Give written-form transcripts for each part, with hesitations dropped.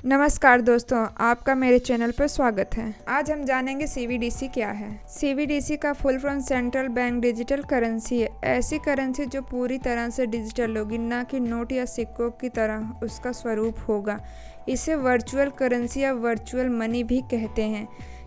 नमस्कार दोस्तों, आपका मेरे चैनल पर स्वागत है। आज हम जानेंगे सीबीडीसी क्या है। सीबीडीसी का full form central bank digital currency है। ऐसी करेंसी जो पूरी तरह से डिजिटल होगी, ना कि नोट या सिक्कों की तरह उसका स्वरूप होगा। इसे वर्चुअल करेंसी या वर्चुअल मनी भी कहते हैं,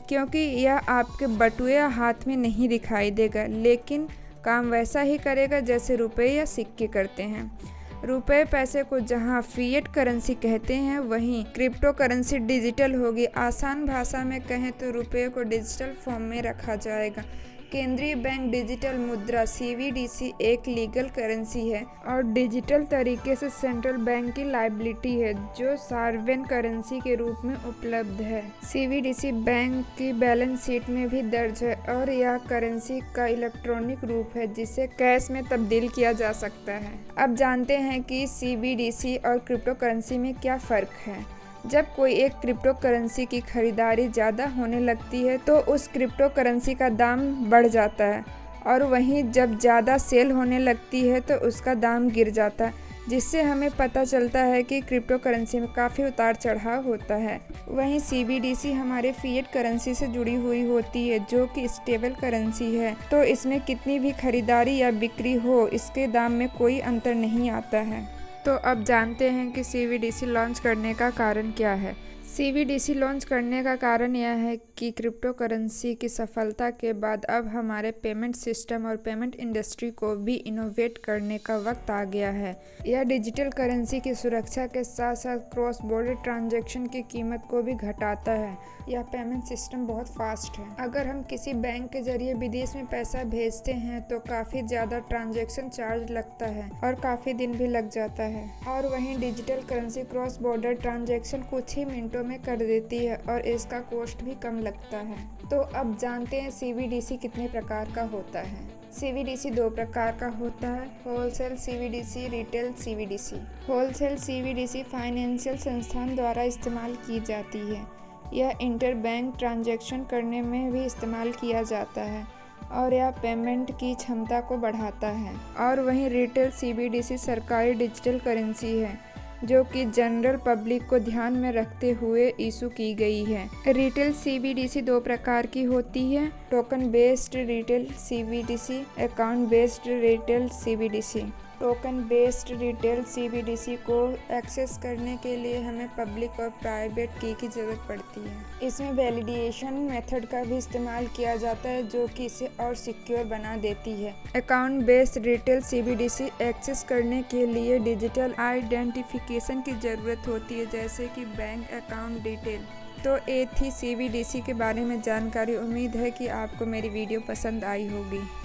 क्योंकि यह आपके बटुए या हाथ में नहीं दिखाई देगा, लेकिन काम वैसा ही करेगा जैसे रुपए या सिक्के करते हैं। रुपए पैसे को जहां फिएट करेंसी कहते हैं, वहीं क्रिप्टो करेंसी डिजिटल होगी। आसान भाषा में कहें तो रुपए को डिजिटल फॉर्म में रखा जाएगा। केंद्रीय बैंक डिजिटल मुद्रा सीबीडीसी एक लीगल करेंसी है और डिजिटल तरीके से सेंट्रल बैंक की लायबिलिटी है, जो सॉवरेन करेंसी के रूप में उपलब्ध है। सीबीडीसी बैंक की बैलेंस शीट में भी दर्ज है और यह करेंसी का इलेक्ट्रॉनिक रूप है जिसे कैश में तब्दील किया जा सकता है। अब जानते हैं कि सीबीडीसी और क्रिप्टो करेंसी में क्या फ़र्क है। जब कोई एक क्रिप्टो करेंसी की खरीदारी ज़्यादा होने लगती है तो उस क्रिप्टो करेंसी का दाम बढ़ जाता है, और वहीं जब ज़्यादा सेल होने लगती है तो उसका दाम गिर जाता है, जिससे हमें पता चलता है कि क्रिप्टो करेंसी में काफ़ी उतार चढ़ाव होता है। वहीं सीबीडीसी हमारे फिएट करेंसी से जुड़ी हुई होती है, जो कि स्टेबल करेंसी है, तो इसमें कितनी भी खरीदारी या बिक्री हो, इसके दाम में कोई अंतर नहीं आता है। तो अब जानते हैं कि सीबीडीसी लॉन्च करने का कारण क्या है। सीबीडीसी लॉन्च करने का कारण यह है कि क्रिप्टो करेंसी की सफलता के बाद अब हमारे पेमेंट सिस्टम और पेमेंट इंडस्ट्री को भी इनोवेट करने का वक्त आ गया है। यह डिजिटल करेंसी की सुरक्षा के साथ साथ क्रॉस बॉर्डर ट्रांजैक्शन की कीमत को भी घटाता है। यह पेमेंट सिस्टम बहुत फास्ट है। अगर हम किसी बैंक के जरिए विदेश में पैसा भेजते हैं तो काफ़ी ज़्यादा ट्रांजैक्शन चार्ज लगता है और काफ़ी दिन भी लग जाता है, और वहीं digital currency cross border transaction कुछ ही मिनटों में कर देती है और इसका कॉस्ट भी कम लगता है। तो अब जानते हैं सीबीडीसी कितने प्रकार का होता है। सीबीडीसी दो प्रकार का होता है, wholesale CBDC, retail CBDC. Wholesale CBDC financial संस्थान द्वारा इस्तेमाल की जाती है। यह इंटरबैंक ट्रांजैक्शन करने में भी इस्तेमाल किया जाता है और यह पेमेंट की क्षमता को बढ़ाता है। और वहीं रिटेल सीबीडीसी सरकारी डिजिटल करेंसी है, जो कि जनरल पब्लिक को ध्यान में रखते हुए इशू की गई है। रिटेल सीबीडीसी दो प्रकार की होती है, token based retail CBDC, account based retail CBDC. Token based retail CBDC को एक्सेस करने के लिए हमें पब्लिक और प्राइवेट की ज़रूरत पड़ती है। इसमें वैलिडेशन मेथड का भी इस्तेमाल किया जाता है, जो कि इसे और सिक्योर बना देती है। Account based retail CBDC access करने के लिए डिजिटल आइडेंटिफिकेशन की ज़रूरत होती है, जैसे कि बैंक अकाउंट डिटेल। तो ये थी सीबीडीसी के बारे में जानकारी। उम्मीद है कि आपको मेरी वीडियो पसंद आई होगी।